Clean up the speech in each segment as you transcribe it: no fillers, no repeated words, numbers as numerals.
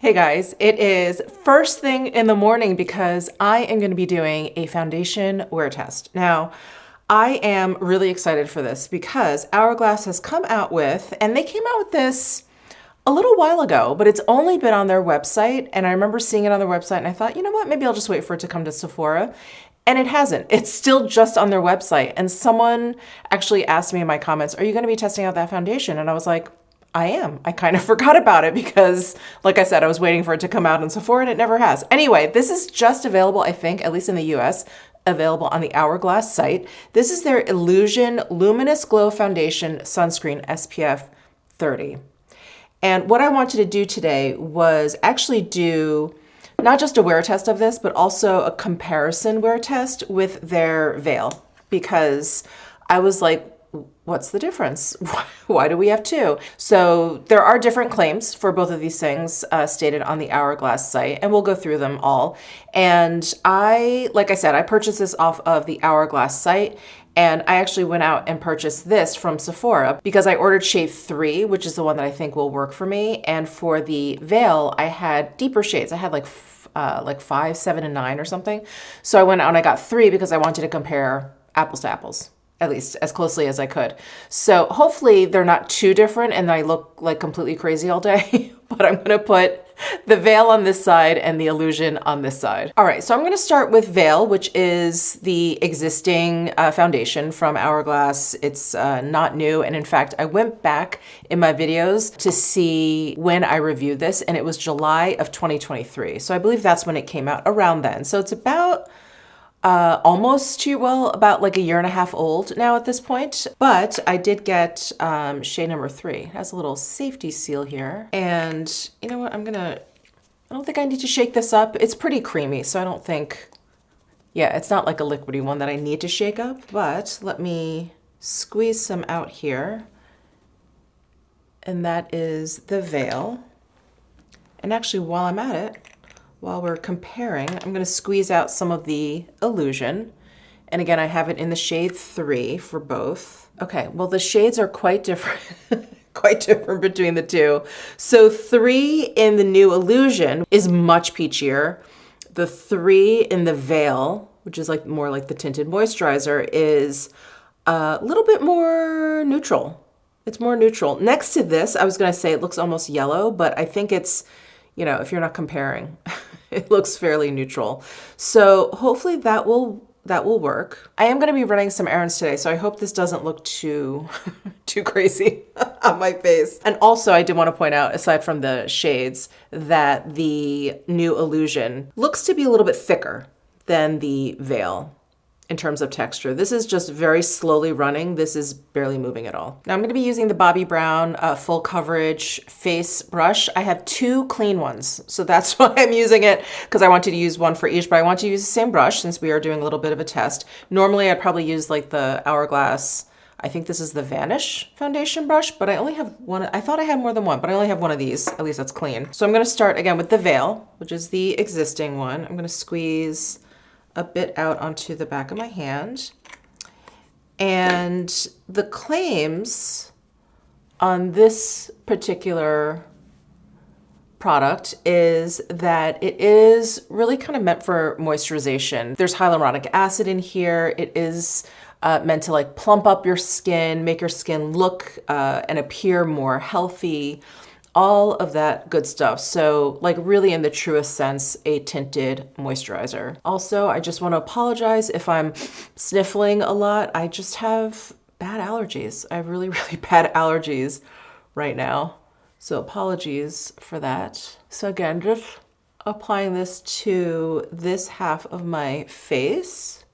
Hey guys, it is first thing in the morning because I am going to be doing a foundation wear test. Now, I am really excited for this because Hourglass has come out with, and they came out with this a little while ago, but it's only been on their website. And I remember seeing it on their website and I thought, you know what, maybe I'll just wait for it to come to Sephora. And it hasn't. It's still just on their website. And someone actually asked me in my comments, are you going to be testing out that foundation? And I was like, I am. I kind of forgot about it because, like I said, I was waiting for it to come out in Sephora and it never has. Anyway, this is just available, I think, at least in the US, available on the Hourglass site. This is their Illusion Luminous Glow Foundation Sunscreen SPF 30. And what I wanted to do today was actually do not just a wear test of this, but also a comparison wear test with their veil, because I was like, what's the difference? Why do we have two? So there are different claims for both of these things stated on the Hourglass site, and we'll go through them all. And like I said, I purchased this off of the Hourglass site, and I actually went out and purchased this from Sephora because I ordered shade 3, which is the one that I think will work for me. And for the veil, I had deeper shades. I had like 5, 7, and 9 or something. So I went out and I got 3 because I wanted to compare apples to apples, at least as closely as I could. So hopefully they're not too different and I look like completely crazy all day, but I'm gonna put the veil on this side and the Illusion on this side. All right, so I'm gonna start with veil, which is the existing foundation from Hourglass. It's not new, and in fact, I went back in my videos to see when I reviewed this, and it was July of 2023. So I believe that's when it came out, around then. So it's about about like a year and a half old now at this point. But I did get shade number 3. It has a little safety seal here. And you know what, I don't think I need to shake this up. It's pretty creamy, so I don't think, yeah, it's not like a liquidy one that I need to shake up. But let me squeeze some out here. And that is the veil. And actually, while I'm at it, while we're comparing, I'm going to squeeze out some of the Illusion. And again, I have it in the shade 3 for both. Okay, well, the shades are quite different, quite different between the two. So 3 in the new Illusion is much peachier. The 3 in the veil, which is like more like the tinted moisturizer, is a little bit more neutral. It's more neutral. Next to this, I was going to say it looks almost yellow, but I think it's, you know, if you're not comparing, it looks fairly neutral. So hopefully that will work. I am going to be running some errands today, so I hope this doesn't look too crazy on my face. And also, I did want to point out, aside from the shades, that the new Illusion looks to be a little bit thicker than the veil in terms of texture. This is just very slowly running. This is barely moving at all. Now I'm gonna be using the Bobbi Brown full coverage face brush. I have 2 clean ones, so that's why I'm using it, because I wanted to use one for each, but I want to use the same brush since we are doing a little bit of a test. Normally I'd probably use like the Hourglass, I think this is the Vanish foundation brush, but I only have one. I thought I had more than one, but I only have one of these, at least that's clean. So I'm gonna start again with the veil, which is the existing one. I'm gonna squeeze a bit out onto the back of my hand. And the claims on this particular product is that it is really kind of meant for moisturization. There's hyaluronic acid in here. It is meant to like plump up your skin, make your skin look and appear more healthy, all of that good stuff. So like really in the truest sense, a tinted moisturizer. Also, I just want to apologize if I'm sniffling a lot. I just have bad allergies. I have really, really bad allergies right now. So apologies for that. So again, just applying this to this half of my face.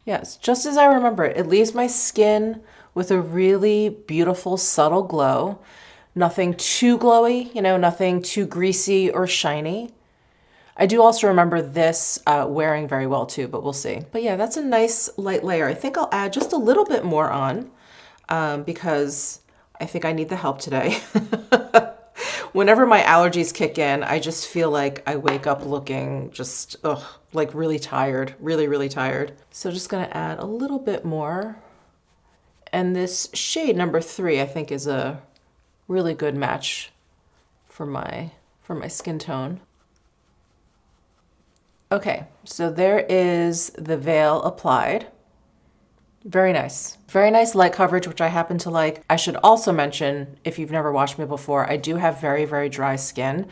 Yes, just as I remember it leaves my skin with a really beautiful, subtle glow. Nothing too glowy, you know, nothing too greasy or shiny. I do also remember this wearing very well too, but we'll see. But yeah, that's a nice light layer. I think I'll add just a little bit more on because I think I need the help today. Whenever my allergies kick in, I just feel like I wake up looking just, like really tired, really, really tired. So just gonna add a little bit more. And this shade number 3, I think, is a really good match for my skin tone. Okay, so there is the veil applied. Very nice. Very nice light coverage, which I happen to like. I should also mention, if you've never watched me before, I do have very, very dry skin.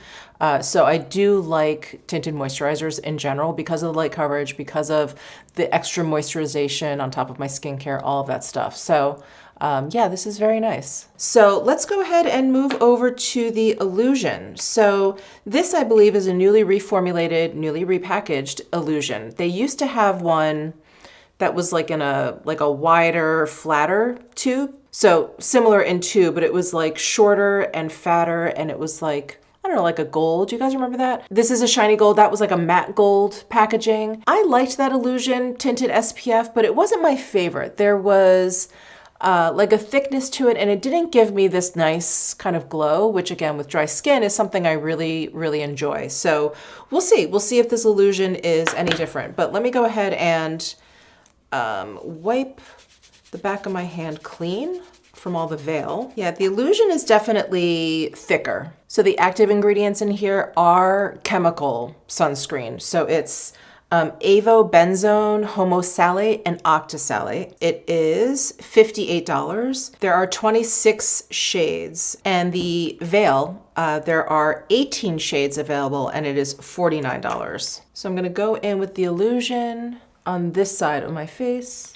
So I do like tinted moisturizers in general because of the light coverage, because of the extra moisturization on top of my skincare, all of that stuff. So yeah, this is very nice. So let's go ahead and move over to the Illusion. So this, I believe, is a newly reformulated, newly repackaged Illusion. They used to have one that was like in a wider, flatter tube. So similar in tube, but it was like shorter and fatter, and it was like, I don't know, like a gold. Do you guys remember that? This is a shiny gold. That was like a matte gold packaging. I liked that Illusion tinted SPF, but it wasn't my favorite. There was like a thickness to it, and it didn't give me this nice kind of glow, which again, with dry skin is something I really, really enjoy. So we'll see. We'll see if this Illusion is any different. But let me go ahead and wipe the back of my hand clean from all the veil. Yeah, the Illusion is definitely thicker. So the active ingredients in here are chemical sunscreen. So it's avobenzone, homosalate, and octisalate. It is $58. There are 26 shades, and the veil, there are 18 shades available, and it is $49. So I'm gonna go in with the Illusion on this side of my face.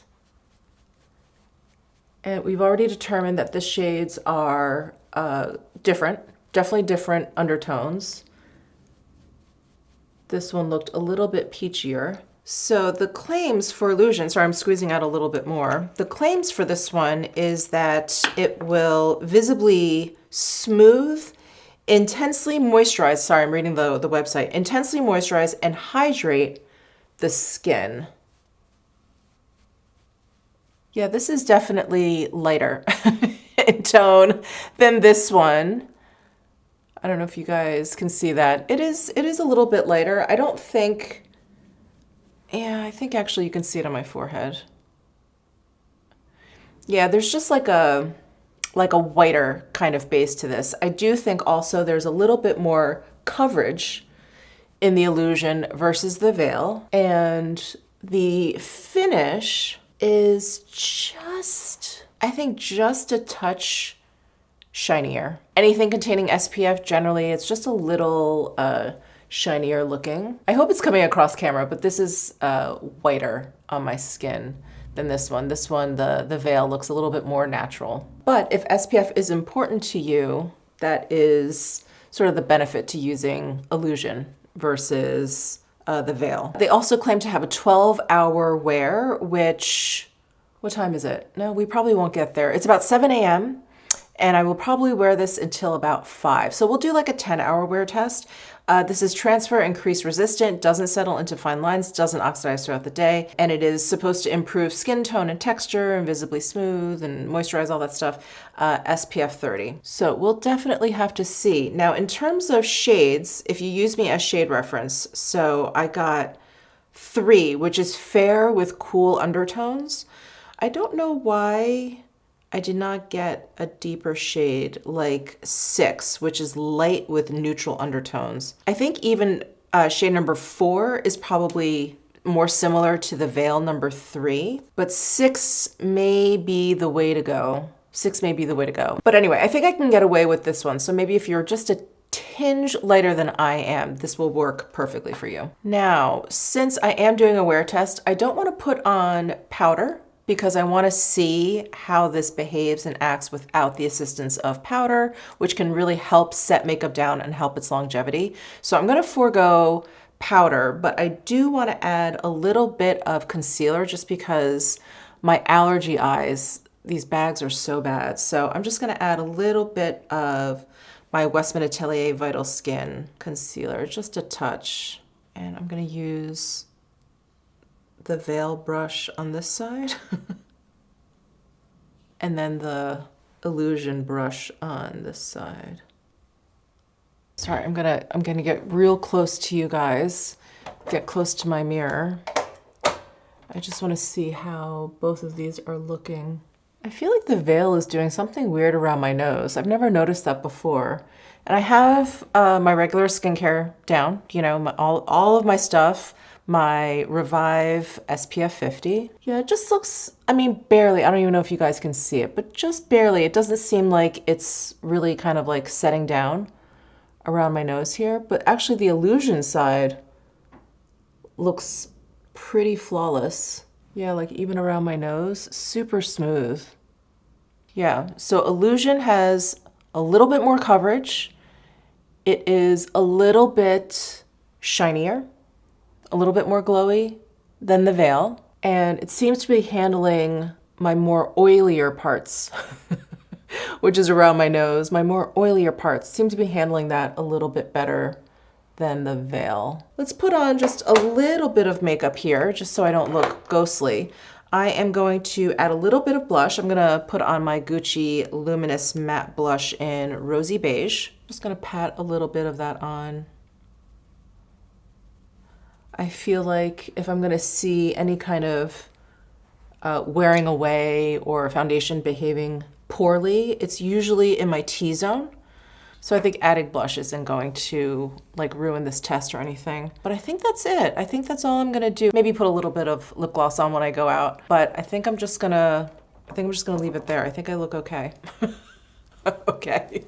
And we've already determined that the shades are different, definitely different undertones. This one looked a little bit peachier. So the claims for Illusion, sorry, I'm squeezing out a little bit more. The claims for this one is that it will visibly smooth, intensely moisturize, sorry, I'm reading the website, intensely moisturize and hydrate the skin. Yeah, this is definitely lighter in tone than this one. I don't know if you guys can see that. It is a little bit lighter. I don't think, yeah, I think actually you can see it on my forehead. Yeah, there's just like a whiter kind of base to this. I do think also there's a little bit more coverage in the Illusion versus the veil. And the finish is just, I think just a touch shinier. Anything containing SPF, generally, it's just a little shinier looking. I hope it's coming across camera, but this is whiter on my skin than this one. This one, the veil looks a little bit more natural. But if SPF is important to you, that is sort of the benefit to using Illusion versus the veil. They also claim to have a 12-hour wear, which, what time is it? No, we probably won't get there. It's about 7 a.m. and I will probably wear this until about 5. So we'll do like a 10-hour wear test. This is transfer and crease resistant, doesn't settle into fine lines, doesn't oxidize throughout the day, and it is supposed to improve skin tone and texture and visibly smooth and moisturize, all that stuff, SPF 30. So we'll definitely have to see. Now, in terms of shades, if you use me as shade reference, so I got 3, which is fair with cool undertones. I don't know why I did not get a deeper shade like 6, which is light with neutral undertones. I think even shade number 4 is probably more similar to the veil number 3, but 6 may be the way to go. 6 may be the way to go. But anyway, I think I can get away with this one. So maybe if you're just a tinge lighter than I am, this will work perfectly for you. Now, since I am doing a wear test, I don't want to put on powder, because I want to see how this behaves and acts without the assistance of powder, which can really help set makeup down and help its longevity. So I'm going to forego powder, but I do want to add a little bit of concealer just because my allergy eyes, these bags are so bad. So I'm just going to add a little bit of my Westman Atelier Vital Skin concealer, just a touch. And I'm going to use the veil brush on this side and then the Illusion brush on this side. Sorry, I'm gonna get real close to you guys, get close to my mirror. I just want to see how both of these are looking I feel like the veil is doing something weird around my nose. I've never noticed that before. And I have my regular skincare down, you know, all of my stuff, my Revive SPF 50. Yeah, it just looks, I mean, barely. I don't even know if you guys can see it, but just barely. It doesn't seem like it's really kind of like setting down around my nose here. But actually the Illusion side looks pretty flawless. Yeah, like even around my nose, super smooth. Yeah, so Illusion has a little bit more coverage. It is a little bit shinier, a little bit more glowy than the Veil, and it seems to be handling my more oilier parts, which is around my nose. My more oilier parts seem to be handling that a little bit better than the Veil. Let's put on just a little bit of makeup here, just so I don't look ghostly. I am going to add a little bit of blush. I'm gonna put on my Gucci Luminous Matte Blush in Rosy Beige. Just gonna pat a little bit of that on. I feel like if I'm gonna see any kind of wearing away or foundation behaving poorly, it's usually in my T-zone. So I think adding blush isn't going to like ruin this test or anything. But I think that's it. I think that's all I'm gonna do. Maybe put a little bit of lip gloss on when I go out, but I think I'm just gonna leave it there. I think I look okay. Okay.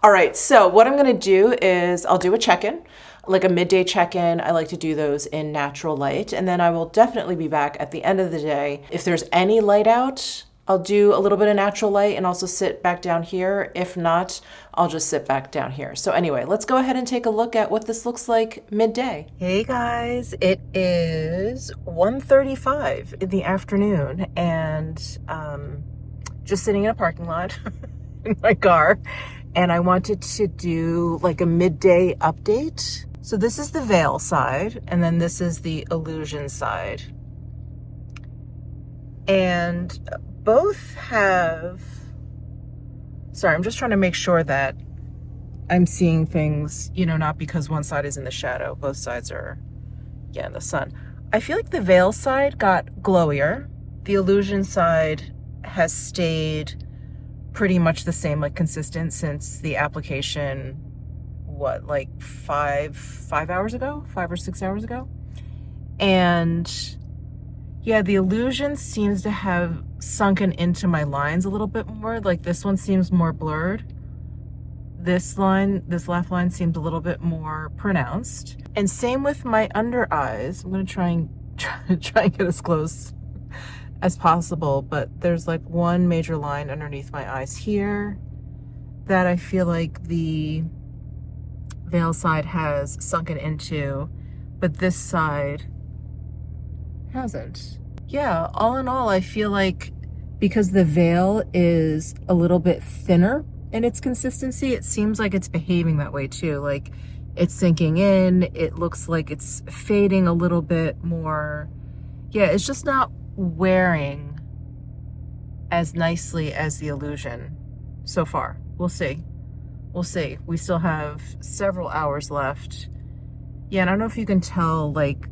All right, so what I'm gonna do is I'll do a check-in, like a midday check-in. I like to do those in natural light, and then I will definitely be back at the end of the day. If there's any light out, I'll do a little bit of natural light and also sit back down here. If not, I'll just sit back down here. So anyway, let's go ahead and take a look at what this looks like midday. Hey guys, it is 1:35 in the afternoon and just sitting in a parking lot in my car. And I wanted to do like a midday update. So this is the Veil side and then this is the Illusion side. And both have, sorry, I'm just trying to make sure that I'm seeing things, you know, not because one side is in the shadow, both sides are, yeah, in the sun. I feel like the Veil side got glowier. The Illusion side has stayed pretty much the same, like consistent since the application, what, like 5 hours ago, 5 or 6 hours ago? And yeah, the Illusion seems to have sunken into my lines a little bit more. Like this one seems more blurred. This left line seems a little bit more pronounced. And same with my under eyes. I'm gonna try and get as close as possible, but there's like one major line underneath my eyes here that I feel like the Veil side has sunken into, but this side hasn't. Yeah, all in all, I feel like because the Veil is a little bit thinner in its consistency, it seems like it's behaving that way too. Like it's sinking in, it looks like it's fading a little bit more. Yeah, it's just not wearing as nicely as the Illusion so far. We'll see. We'll see. We still have several hours left. Yeah, and I don't know if you can tell, like,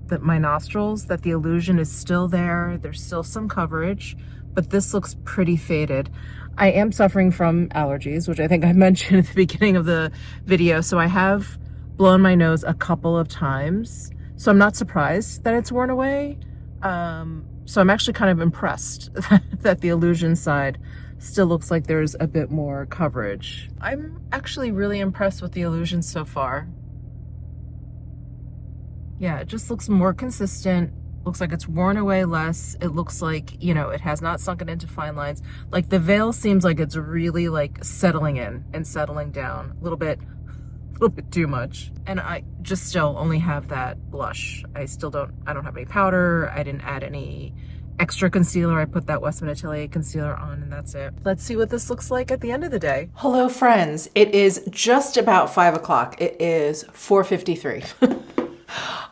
that my nostrils, that the Illusion is still there. There's still some coverage, but this looks pretty faded. I am suffering from allergies, which I think I mentioned at the beginning of the video. So I have blown my nose a couple of times. So I'm not surprised that it's worn away. So I'm actually kind of impressed that the Illusion side still looks like there's a bit more coverage. I'm actually really impressed with the Illusion so far. Yeah, it just looks more consistent. Looks like it's worn away less. It looks like, you know, it has not sunken into fine lines. Like the Veil seems like it's really like settling in and settling down a little bit too much. And I just still only have that blush. I don't have any powder. I didn't add any extra concealer. I put that Westman Atelier concealer on and that's it. Let's see what this looks like at the end of the day. Hello friends. It is just about 5 o'clock. It is 4:53.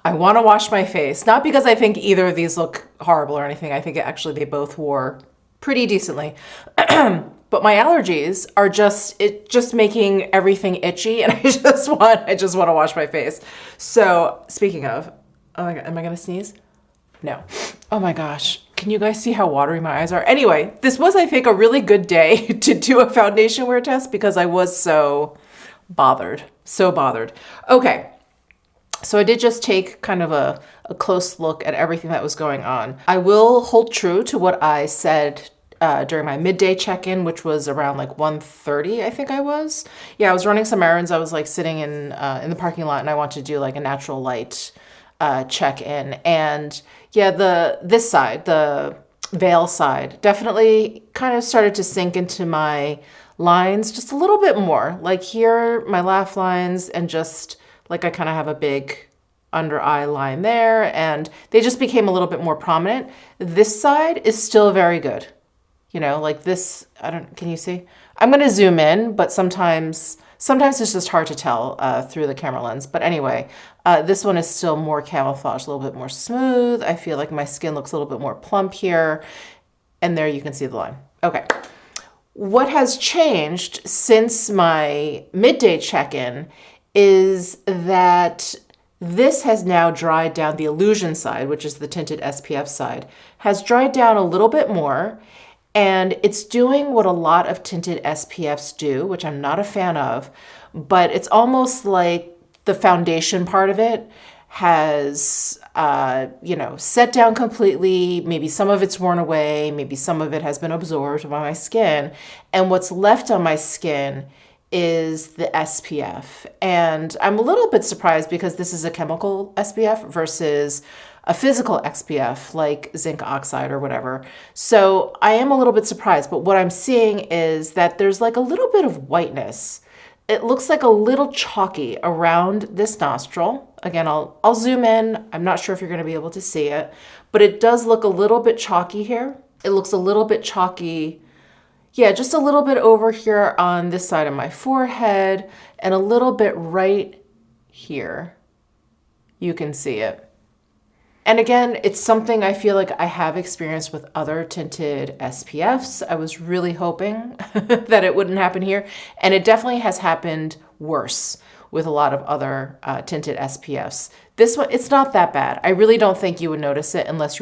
I want to wash my face, not because I think either of these look horrible or anything. I think actually they both wore pretty decently. But my allergies are just making everything itchy, and I just want to wash my face. So speaking of, oh my God, am I gonna sneeze? No. Oh my gosh. Can you guys see how watery my eyes are? Anyway, this was, I think, a really good day to do a foundation wear test because I was so bothered. So bothered. Okay. So I did just take kind of a close look at everything that was going on. I will hold true to what I said during my midday check-in, which was around like 1:30, I think I was. Yeah, I was running some errands. I was like sitting in the parking lot and I wanted to do like a natural light check-in. And yeah, this side, the veil side, definitely kind of started to sink into my lines just a little bit more. Like here, my laugh lines, and just like I kind of have a big under eye line there, and they just became a little bit more prominent. This side is still very good. You know, like this, can you see? I'm going to zoom in, but sometimes it's just hard to tell through the camera lens. But anyway, this one is still more camouflage, a little bit more smooth. I feel like my skin looks a little bit more plump here. And there you can see the line. Okay. What has changed since my midday check-in is that this has now dried down. The Illusion side, which is the tinted SPF side, has dried down a little bit more. And it's doing what a lot of tinted SPFs do, which I'm not a fan of, but it's almost like the foundation part of it has, set down completely. Maybe some of it's worn away. Maybe some of it has been absorbed by my skin. And what's left on my skin is the SPF. And I'm a little bit surprised because this is a chemical SPF versus a physical SPF like zinc oxide or whatever. So I am a little bit surprised, but what I'm seeing is that there's like a little bit of whiteness. It looks like a little chalky around this nostril. Again, I'll zoom in. I'm not sure if you're going to be able to see it, but it does look a little bit chalky here. It looks a little bit chalky. Yeah, just a little bit over here on this side of my forehead and a little bit right here. You can see it. And again, it's something I feel like I have experienced with other tinted SPFs. I was really hoping that it wouldn't happen here. And it definitely has happened worse with a lot of other tinted SPFs. This one, it's not that bad. I really don't think you would notice it unless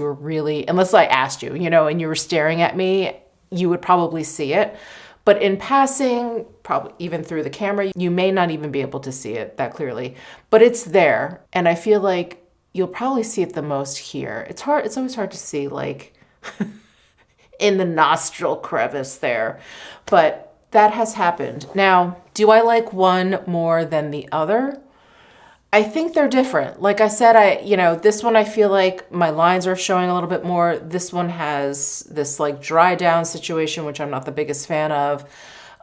I asked you, and you were staring at me, you would probably see it. But in passing, probably even through the camera, you may not even be able to see it that clearly. But it's there. And I feel like you'll probably see it the most here. It's always hard to see like in the nostril crevice there, but that has happened. Now, do I like one more than the other? I think they're different. Like I said, this one I feel like my lines are showing a little bit more. This one has this like dry down situation, which I'm not the biggest fan of.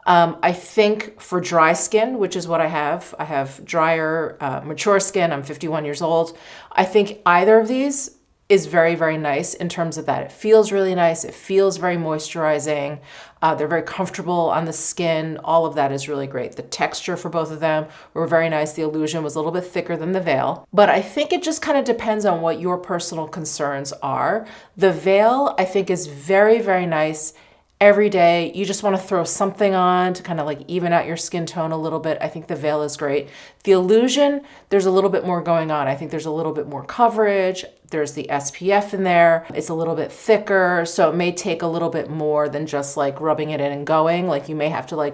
I think for dry skin, which is what I have drier, mature skin. I'm 51 years old. I think either of these is very, very nice in terms of that. It feels really nice. It feels very moisturizing. They're very comfortable on the skin. All of that is really great. The texture for both of them were very nice. The Illusion was a little bit thicker than the Veil, but I think it just kind of depends on what your personal concerns are. The Veil, I think, is very, very nice. Every day, you just want to throw something on to kind of like even out your skin tone a little bit. I think the Veil is great. The Illusion, there's a little bit more going on. I think there's a little bit more coverage. There's the SPF in there. It's a little bit thicker, so it may take a little bit more than just like rubbing it in and going. Like you may have to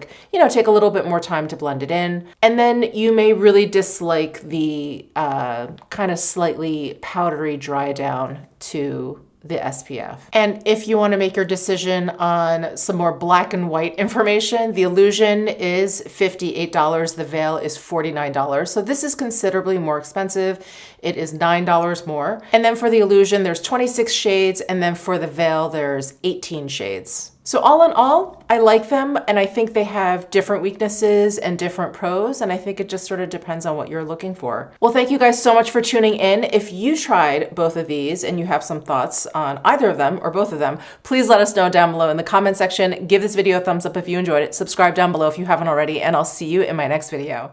take a little bit more time to blend it in. And then you may really dislike the kind of slightly powdery dry down to the SPF. And if you want to make your decision on some more black and white information, the Illusion is $58. The Veil is $49. So this is considerably more expensive. It is $9 more. And then for the Illusion, there's 26 shades. And then for the Veil, there's 18 shades. So all in all, I like them, and I think they have different weaknesses and different pros, and I think it just sort of depends on what you're looking for. Well, thank you guys so much for tuning in. If you tried both of these and you have some thoughts on either of them or both of them, please let us know down below in the comment section. Give this video a thumbs up if you enjoyed it. Subscribe down below if you haven't already, and I'll see you in my next video.